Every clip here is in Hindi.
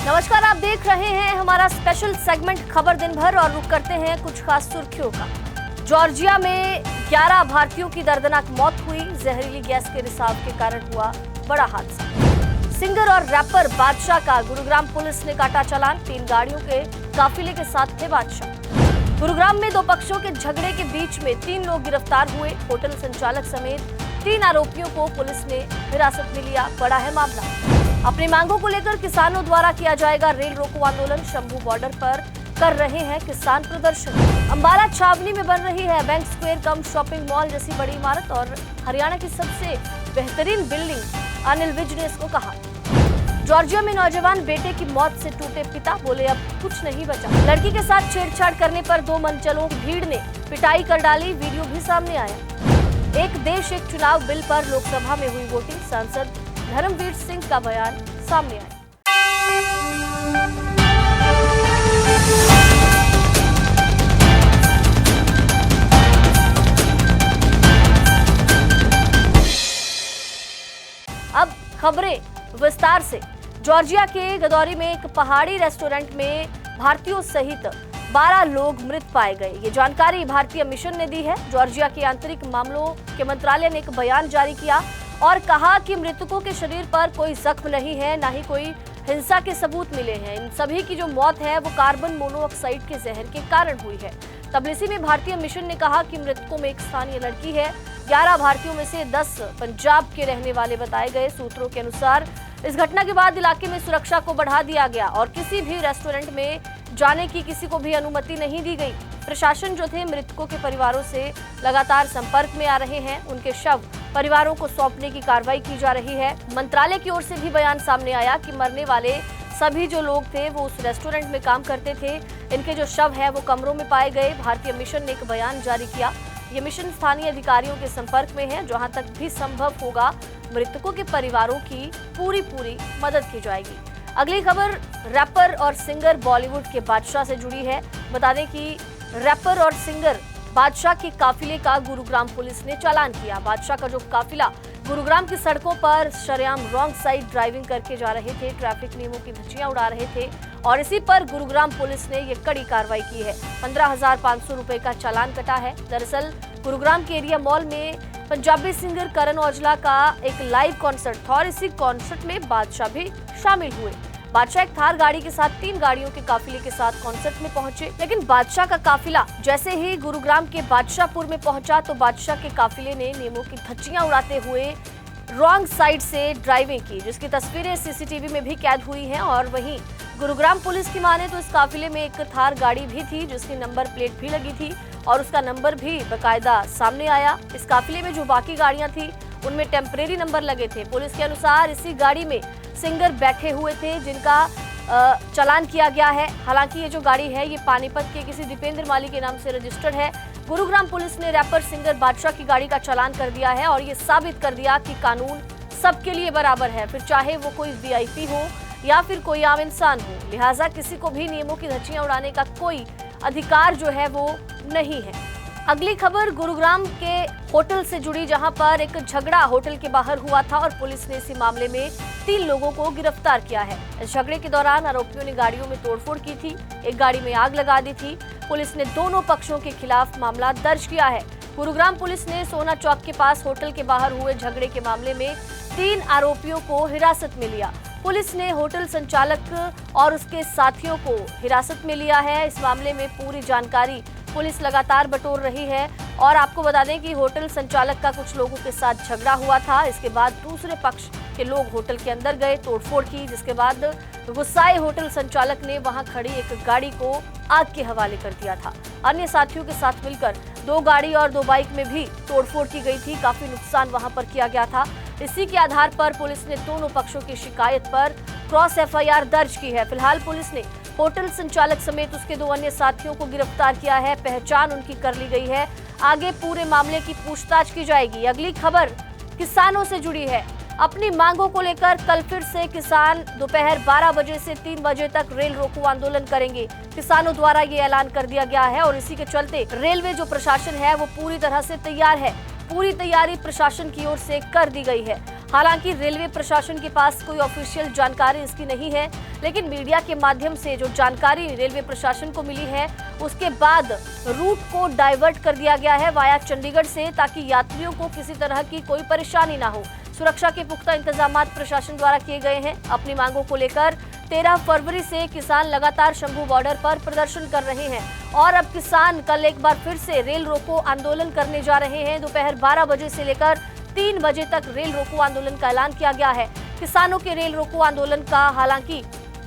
नमस्कार, आप देख रहे हैं हमारा स्पेशल सेगमेंट खबर दिन भर और रुक करते हैं कुछ खास सुर्खियों का। जॉर्जिया में 11 भारतीयों की दर्दनाक मौत हुई। जहरीली गैस के रिसाव के कारण हुआ बड़ा हादसा। सिंगर और रैपर बादशाह का गुरुग्राम पुलिस ने काटा चालान। 3 गाड़ियों के काफिले के साथ थे बादशाह। गुरुग्राम में 2 पक्षों के झगड़े के बीच में 3 लोग गिरफ्तार हुए। होटल संचालक समेत 3 आरोपियों को पुलिस ने हिरासत में लिया। बड़ा है मामला। अपनी मांगों को लेकर किसानों द्वारा किया जाएगा रेल रोको आंदोलन। शंभू बॉर्डर पर कर रहे हैं किसान प्रदर्शन। अंबाला छावनी में बन रही है बैंक स्क्वायर कम शॉपिंग मॉल जैसी बड़ी इमारत और हरियाणा की सबसे बेहतरीन बिल्डिंग, अनिल विज ने इसको कहा। जॉर्जिया में नौजवान बेटे की मौत से टूटे पिता, बोले अब कुछ नहीं बचा। लड़की के साथ छेड़छाड़ करने पर 2 मनचलों की भीड़ ने पिटाई कर डाली। वीडियो भी सामने आया। एक देश एक चुनाव बिल पर लोकसभा में हुई वोटिंग। सांसद धर्मवीर सिंह का बयान सामने आया। अब खबरें विस्तार से। जॉर्जिया के गदौरी में एक पहाड़ी रेस्टोरेंट में भारतीयों सहित 12 लोग मृत पाए गए। ये जानकारी भारतीय मिशन ने दी है। जॉर्जिया के आंतरिक मामलों के मंत्रालय ने एक बयान जारी किया और कहा कि मृतकों के शरीर पर कोई जख्म नहीं है, न ही कोई हिंसा के सबूत मिले हैं। इन सभी की जो मौत है वो कार्बन मोनोऑक्साइड के जहर के कारण हुई है। तबलिसी में भारतीय मिशन ने कहा कि मृतकों में एक स्थानीय लड़की है। 11 भारतीयों में से 10 पंजाब के रहने वाले बताए गए। सूत्रों के अनुसार इस घटना के बाद इलाके में सुरक्षा को बढ़ा दिया गया और किसी भी रेस्टोरेंट में जाने की किसी को भी अनुमति नहीं दी गई। प्रशासन जो थे मृतकों के परिवारों से लगातार संपर्क में आ रहे हैं। उनके शव परिवारों को सौंपने की कार्रवाई की जा रही है। मंत्रालय की ओर से भी बयान सामने आया कि मरने वाले सभी जो लोग थे वो उस रेस्टोरेंट में काम करते थे। इनके जो शव है वो कमरों में पाए गए। भारतीय मिशन ने एक बयान जारी किया। ये मिशन स्थानीय अधिकारियों के संपर्क में है। जहां तक भी संभव होगा मृतकों के परिवारों की पूरी मदद की जाएगी। अगली खबर रैपर और सिंगर बॉलीवुड के बादशाह से जुड़ी है। बता दें कि रैपर और सिंगर बादशाह के काफिले का गुरुग्राम पुलिस ने चालान किया। बादशाह का जो काफिला गुरुग्राम की सड़कों पर शरेआम रॉन्ग साइड ड्राइविंग करके जा रहे थे, ट्रैफिक नियमों की धज्जियां उड़ा रहे थे और इसी पर गुरुग्राम पुलिस ने ये कड़ी कार्रवाई की है। 15,500 रुपए का चालान कटा है। दरअसल गुरुग्राम के एरिया मॉल में पंजाबी सिंगर करण औजला का एक लाइव कॉन्सर्ट था और इसी कॉन्सर्ट में बादशाह भी शामिल हुए। बादशाह एक थार गाड़ी के साथ 3 गाड़ियों के काफिले के साथ कॉन्सर्ट में पहुंचे, लेकिन बादशाह का काफिला जैसे ही गुरुग्राम के बादशाहपुर में पहुंचा तो बादशाह के काफिले ने नियमों की धज्जियां उड़ाते हुए रॉन्ग साइड से ड्राइविंग की, जिसकी तस्वीरें सीसीटीवी में भी कैद हुई हैं। और वहीं गुरुग्राम पुलिस की माने तो इस काफिले में एक थार गाड़ी भी थी जिसकी नंबर प्लेट भी लगी थी और उसका नंबर भी बाकायदा सामने आया। इस काफिले में जो बाकी गाड़ियां थी उनमें टेम्परेरी नंबर लगे थे। पुलिस के अनुसार इसी गाड़ी में सिंगर बैठे हुए थे जिनका चालान किया गया है। हालांकि ये जो गाड़ी है ये पानीपत के किसी दीपेंद्र माली के नाम से रजिस्टर्ड है। गुरुग्राम पुलिस ने रैपर सिंगर बादशाह की गाड़ी का चालान कर दिया है और ये साबित कर दिया कि कानून सबके लिए बराबर है, फिर चाहे वो कोई वीआईपी हो या फिर कोई आम इंसान हो। लिहाजा किसी को भी नियमों की धज्जियां उड़ाने का कोई अधिकार जो है वो नहीं है। अगली खबर गुरुग्राम के होटल से जुड़ी, जहां पर एक झगड़ा होटल के बाहर हुआ था और पुलिस ने इसी मामले में 3 लोगों को गिरफ्तार किया है। इस झगड़े के दौरान आरोपियों ने गाड़ियों में तोड़फोड़ की थी, एक गाड़ी में आग लगा दी थी। पुलिस ने दोनों पक्षों के खिलाफ मामला दर्ज किया है। गुरुग्राम पुलिस ने सोना चौक के पास होटल के बाहर हुए झगड़े के मामले में 3 आरोपियों को हिरासत में लिया। पुलिस ने होटल संचालक और उसके साथियों को हिरासत में लिया है। इस मामले में पूरी जानकारी पुलिस लगातार बटोर रही है और आपको बता दें कि होटल संचालक का कुछ लोगों के साथ झगड़ा हुआ था। इसके बाद दूसरे पक्ष के लोग होटल के अंदर गए, तोड़फोड़ की, जिसके बाद गुस्साए होटल संचालक ने वहां खड़ी एक गाड़ी को आग के हवाले कर दिया था। अन्य साथियों के साथ मिलकर 2 गाड़ी और 2 बाइक में भी तोड़फोड़ की गई थी। काफी नुकसान वहां पर किया गया था। इसी के आधार पर पुलिस ने दोनों पक्षों की शिकायत पर क्रॉस एफआईआर दर्ज की है। फिलहाल पुलिस ने होटल संचालक समेत उसके 2 अन्य साथियों को गिरफ्तार किया है। पहचान उनकी कर ली गई है। आगे पूरे मामले की पूछताछ की जाएगी। अगली खबर किसानों से जुड़ी है। अपनी मांगों को लेकर कल फिर से किसान दोपहर 12 बजे से 3 बजे तक रेल रोको आंदोलन करेंगे। किसानों द्वारा ये ऐलान कर दिया गया है और इसी के चलते रेलवे जो प्रशासन है वो पूरी तरह से तैयार है। पूरी तैयारी प्रशासन की ओर से कर दी गई है। हालांकि रेलवे प्रशासन के पास कोई ऑफिशियल जानकारी इसकी नहीं है, लेकिन मीडिया के माध्यम से जो जानकारी रेलवे प्रशासन को मिली है उसके बाद रूट को डाइवर्ट कर दिया गया है वाया चंडीगढ़ से, ताकि यात्रियों को किसी तरह की कोई परेशानी ना हो। सुरक्षा के पुख्ता इंतजाम प्रशासन द्वारा किए गए हैं। अपनी मांगों को लेकर 13 फरवरी से किसान लगातार शंभू बॉर्डर पर प्रदर्शन कर रहे हैं और अब किसान कल एक बार फिर से रेल रोको आंदोलन करने जा रहे हैं। दोपहर 12 बजे से लेकर 3 बजे तक रेल रोको आंदोलन का ऐलान किया गया है। किसानों के रेल रोको आंदोलन का हालांकि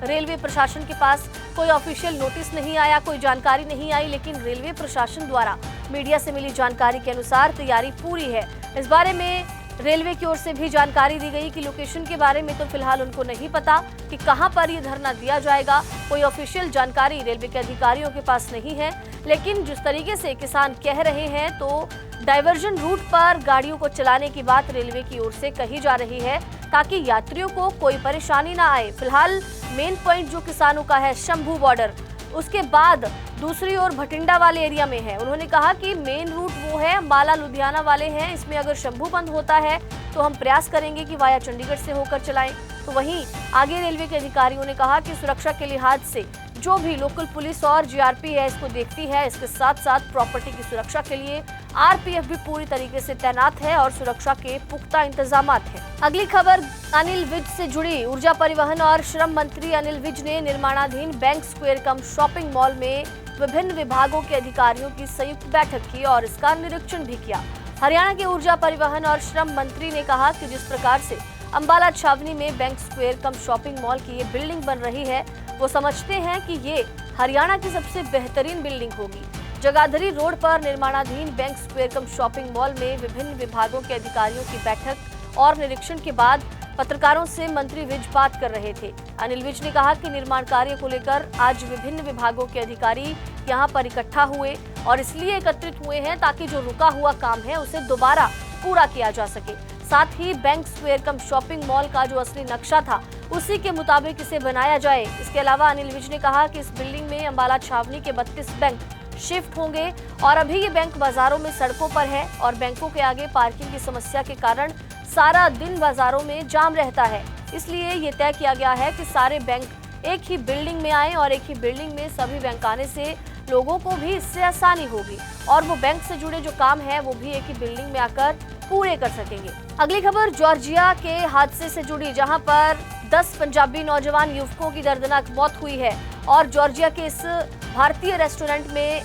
रेलवे प्रशासन के पास कोई ऑफिशियल नोटिस नहीं आया, कोई जानकारी नहीं आई, लेकिन रेलवे प्रशासन द्वारा मीडिया से मिली जानकारी के अनुसार तैयारी पूरी है। इस बारे में रेलवे की ओर से भी जानकारी दी गई कि लोकेशन के बारे में तो फिलहाल उनको नहीं पता कि कहां पर ये धरना दिया जाएगा। कोई ऑफिशियल जानकारी रेलवे के अधिकारियों के पास नहीं है, लेकिन जिस तरीके से किसान कह रहे हैं तो डाइवर्जन रूट पर गाड़ियों को चलाने की बात रेलवे की ओर से कही जा रही है ताकि यात्रियों को कोई परेशानी ना आए। फिलहाल मेन पॉइंट जो किसानों का है शंभू बॉर्डर, उसके बाद दूसरी ओर भटिंडा वाले एरिया में है। उन्होंने कहा कि मेन रूट वो है अंबाला लुधियाना वाले हैं, इसमें अगर शंभू बंद होता है तो हम प्रयास करेंगे कि वाया चंडीगढ़ से होकर चलाएं। तो वहीं आगे रेलवे के अधिकारियों ने कहा कि सुरक्षा के लिहाज से जो भी लोकल पुलिस और जीआरपी है इसको देखती है, इसके साथ साथ प्रॉपर्टी की सुरक्षा के लिए आरपीएफ भी पूरी तरीके से तैनात है और सुरक्षा के पुख्ता इंतजामात हैं। अगली खबर अनिल विज से जुड़ी। ऊर्जा परिवहन और श्रम मंत्री अनिल विज ने निर्माणाधीन बैंक स्क्वायर कम शॉपिंग मॉल में विभिन्न विभागों के अधिकारियों की संयुक्त बैठक की और इसका निरीक्षण भी किया। हरियाणा के ऊर्जा परिवहन और श्रम मंत्री ने कहा कि जिस प्रकार से अंबाला छावनी में बैंक स्क्वायर कम शॉपिंग मॉल की ये बिल्डिंग बन रही है, वो समझते हैं कि ये हरियाणा की सबसे बेहतरीन बिल्डिंग होगी। जगाधरी रोड पर निर्माणाधीन बैंक स्क्वायर कम शॉपिंग मॉल में विभिन्न विभागों के अधिकारियों की बैठक और निरीक्षण के बाद पत्रकारों से मंत्री विज बात कर रहे थे। अनिल विज ने कहा कि निर्माण कार्य को लेकर आज विभिन्न विभागों के अधिकारी यहां पर इकट्ठा हुए और इसलिए एकत्रित हुए हैं ताकि जो रुका हुआ काम है उसे दोबारा पूरा किया जा सके। साथ ही बैंक स्क्वायर कम शॉपिंग मॉल का जो असली नक्शा था उसी के मुताबिक इसे बनाया जाए। इसके अलावा अनिल विज ने कहा कि इस बिल्डिंग में अंबाला छावनी के 32 बैंक शिफ्ट होंगे और अभी ये बैंक बाजारों में सड़कों पर है और बैंकों के आगे पार्किंग की समस्या के कारण सारा दिन बाजारों में जाम रहता है। इसलिए ये तय किया गया है कि सारे बैंक एक ही बिल्डिंग में आए और एक ही बिल्डिंग में सभी बैंक आने से लोगों को भी इससे आसानी होगी और वो बैंक से जुड़े जो काम है वो भी एक ही बिल्डिंग में आकर पूरे कर सकेंगे। अगली खबर जॉर्जिया के हादसे से जुड़ी, जहां पर 10 पंजाबी नौजवान युवकों की दर्दनाक मौत हुई है और जॉर्जिया के इस भारतीय रेस्टोरेंट में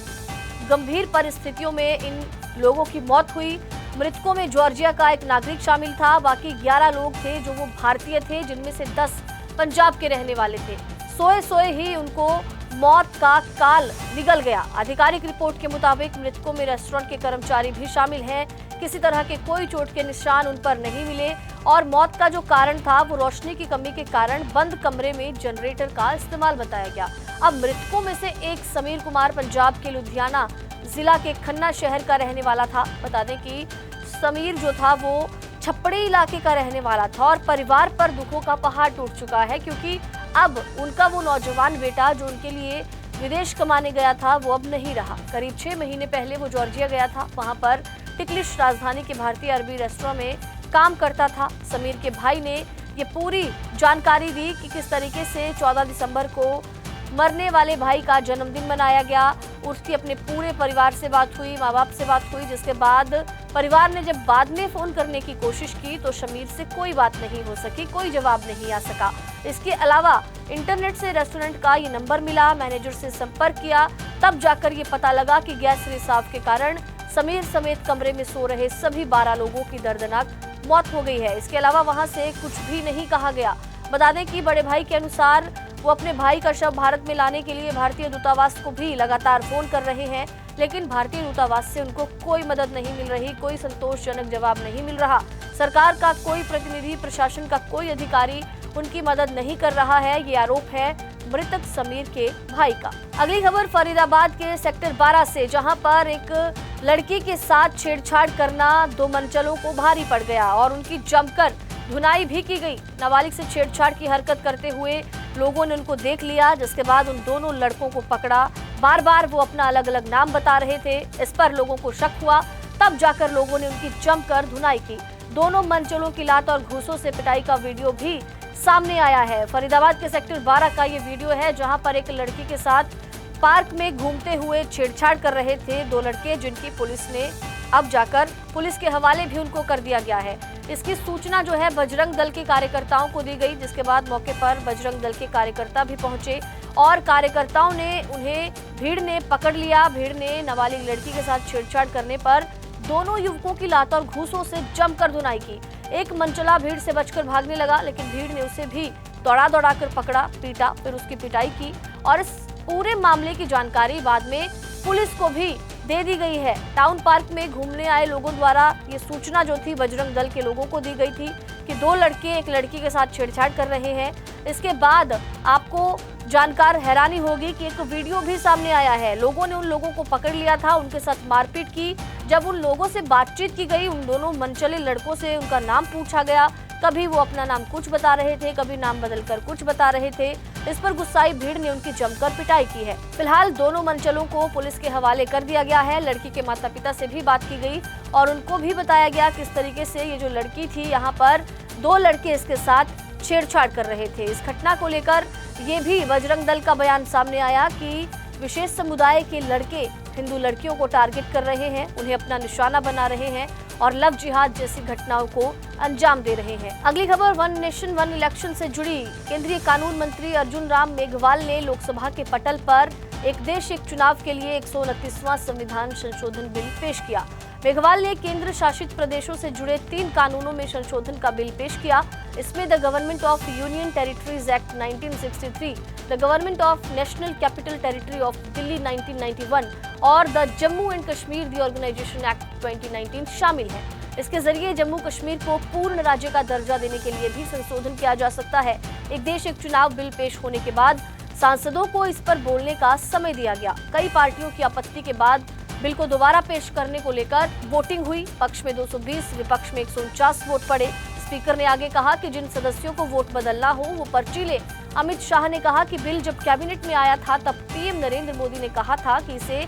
गंभीर परिस्थितियों में इन लोगों की मौत हुई। मृतकों में जॉर्जिया का एक नागरिक शामिल था, बाकी 11 लोग थे जो वो भारतीय थे, जिनमें से 10 पंजाब के रहने वाले थे। सोए सोए ही उनको मौत का काल निगल गया। आधिकारिक रिपोर्ट के मुताबिक मृतकों में रेस्टोरेंट के कर्मचारी भी शामिल हैं। किसी तरह के कोई चोट के निशान उन पर नहीं मिले और मौत का जो कारण था वो रोशनी की कमी के कारण बंद कमरे में जनरेटर का इस्तेमाल बताया गया। अब मृतकों में से एक समीर कुमार पंजाब के लुधियाना जिला के खन्ना शहर का रहने वाला था। बता दें कि समीर जो था वो छप्पड़े इलाके का रहने वाला था और परिवार पर दुखों का पहाड़ टूट चुका है, क्योंकि अब उनका वो नौजवान बेटा जो उनके लिए विदेश कमाने गया था वो अब नहीं रहा। करीब 6 महीने पहले वो जॉर्जिया गया था, वहां पर टिक्लिश राजधानी के भारतीय अरबी रेस्टोरेंट में काम करता था। समीर के भाई ने ये पूरी जानकारी दी कि किस तरीके से 14 दिसंबर को मरने वाले भाई का जन्मदिन मनाया गया। उसकी अपने पूरे परिवार से बात हुई, माँ बाप से बात हुई, जिसके बाद परिवार ने जब बाद में फोन करने की कोशिश की तो शमीर से कोई बात नहीं हो सकी, कोई जवाब नहीं आ सका। इसके अलावा इंटरनेट से रेस्टोरेंट का ये नंबर मिला, मैनेजर से संपर्क किया, तब जाकर ये पता लगा कि गैस रिसाव के कारण समीर समेत कमरे में सो रहे सभी 12 लोगों की दर्दनाक मौत हो गई है। इसके अलावा वहां से कुछ भी नहीं कहा गया। बता दें कि बड़े भाई के अनुसार वो अपने भाई का शव भारत में लाने के लिए भारतीय दूतावास को भी लगातार फोन कर रहे हैं, लेकिन भारतीय दूतावास से उनको कोई मदद नहीं मिल रही, कोई संतोषजनक जवाब नहीं मिल रहा। सरकार का कोई प्रतिनिधि, प्रशासन का कोई अधिकारी उनकी मदद नहीं कर रहा है। ये आरोप है मृतक समीर के भाई का। अगली खबर फरीदाबाद के सेक्टर 12 से, जहां पर एक लड़की के साथ छेड़छाड़ करना 2 मनचलों को भारी पड़ गया और उनकी जमकर धुनाई भी की गई। नाबालिग से छेड़छाड़ की हरकत करते हुए लोगों ने उनको देख लिया, जिसके बाद उन दोनों लड़कों को पकड़ा। बार बार वो अपना अलग अलग नाम बता रहे थे। इस पर लोगों को शक हुआ, तब जाकर लोगों ने उनकी जमकर धुनाई की। दोनों मंचलों की लात और घूसों से पिटाई का वीडियो भी सामने आया है। फरीदाबाद के सेक्टर 12 का ये वीडियो है, जहां पर एक लड़की के साथ पार्क में घूमते हुए छेड़छाड़ कर रहे थे दो लड़के, जिनकी पुलिस ने अब जाकर पुलिस के हवाले भी उनको कर दिया गया है। इसकी सूचना जो है बजरंग दल के कार्यकर्ताओं को दी गई, जिसके बाद मौके पर बजरंग दल के कार्यकर्ता भी पहुंचे और कार्यकर्ताओं ने उन्हें भीड़ ने पकड़ लिया। भीड़ ने नाबालिग लड़की के साथ छेड़छाड़ करने पर दोनों युवकों की लात और घूसों से जमकर धुनाई की। एक मंचला भीड़ से बचकर भागने लगा, लेकिन भीड़ ने उसे भी दौड़ा कर पकड़ा, पीटा, फिर उसकी पिटाई की और इस पूरे मामले की जानकारी बाद में पुलिस को भी दे दी गई है। टाउन पार्क में घूमने आए लोगों द्वारा ये सूचना जो थी बजरंग दल के लोगों को दी गई थी कि दो लड़के एक लड़की के साथ छेड़छाड़ कर रहे हैं। इसके बाद आपको जानकर हैरानी होगी कि एक वीडियो भी सामने आया है। लोगों ने उन लोगों को पकड़ लिया था, उनके साथ मारपीट की। जब उन लोगों से बातचीत की गई, उन दोनों मनचले लड़कों से उनका नाम पूछा गया। कभी वो अपना नाम कुछ बता रहे थे, कभी नाम बदलकर कुछ बता रहे थे। इस पर गुस्साई भीड़ ने उनकी जमकर पिटाई की है। फिलहाल दोनों मंचलों को पुलिस के हवाले कर दिया गया है। लड़की के माता पिता से भी बात की गई और उनको भी बताया गया किस तरीके से ये जो लड़की थी, यहाँ पर दो लड़के इसके साथ छेड़छाड़ कर रहे थे। इस घटना को लेकर ये भी बजरंग दल का बयान सामने आया कि विशेष समुदाय के लड़के हिंदू लड़कियों को टारगेट कर रहे हैं, उन्हें अपना निशाना बना रहे हैं और लव जिहाद जैसी घटनाओं को अंजाम दे रहे हैं। अगली खबर वन नेशन वन इलेक्शन से जुड़ी। केंद्रीय कानून मंत्री अर्जुन राम मेघवाल ने लोकसभा के पटल पर एक देश एक चुनाव के लिए 129वां संविधान संशोधन बिल पेश किया। मेघवाल ने केंद्र शासित प्रदेशों से जुड़े 3 कानूनों में संशोधन का बिल पेश किया। इसमें the government of union territories act 1963, the government of national capital territory of Delhi 1991 और the Jammu and Kashmir the organisation act 2019 शामिल है। इसके जरिए जम्मू कश्मीर को पूर्ण राज्य का दर्जा देने के लिए भी संशोधन किया जा सकता है। एक देश एक चुनाव बिल पेश होने के बाद सांसदों को इस पर बोलने का समय दिया गया। कई पार्टियों की आपत्ति के बाद बिल को दोबारा पेश करने को लेकर वोटिंग हुई। पक्ष में 220, विपक्ष में 149 वोट पड़े। स्पीकर ने आगे कहा कि जिन सदस्यों को वोट बदलना हो वो पर्ची ले। अमित शाह ने कहा कि बिल जब कैबिनेट में आया था तब पीएम नरेंद्र मोदी ने कहा था कि इसे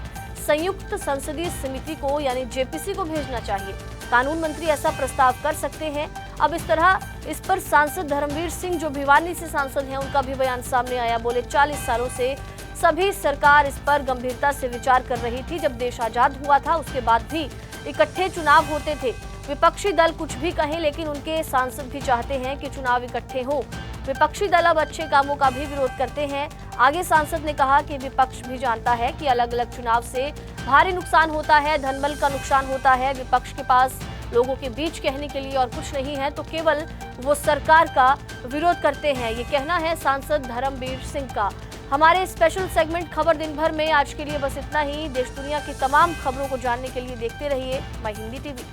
संयुक्त संसदीय समिति को यानी जेपीसी को भेजना चाहिए। कानून मंत्री ऐसा प्रस्ताव कर सकते हैं। अब इस पर सांसद धर्मवीर सिंह जो भिवानी से सांसद हैं, उनका भी बयान सामने आया। बोले 40 सालों से सभी सरकार इस पर गंभीरता से विचार कर रही थी। जब देश आजाद हुआ था उसके बाद भी इकट्ठे चुनाव होते थे। विपक्षी दल कुछ भी कहें, लेकिन उनके सांसद भी चाहते हैं कि चुनाव इकट्ठे हो। विपक्षी दल अब अच्छे कामों का भी विरोध करते हैं। आगे सांसद ने कहा कि विपक्ष भी जानता है कि अलग अलग चुनाव से भारी नुकसान होता है, धनबल का नुकसान होता है। विपक्ष के पास लोगों के बीच कहने के लिए और कुछ नहीं है, तो केवल वो सरकार का विरोध करते हैं। ये कहना है सांसद धर्मवीर सिंह का। हमारे स्पेशल सेगमेंट खबर दिन भर में आज के लिए बस इतना ही। देश दुनिया की तमाम खबरों को जानने के लिए देखते रहिए माई हिंदी टीवी।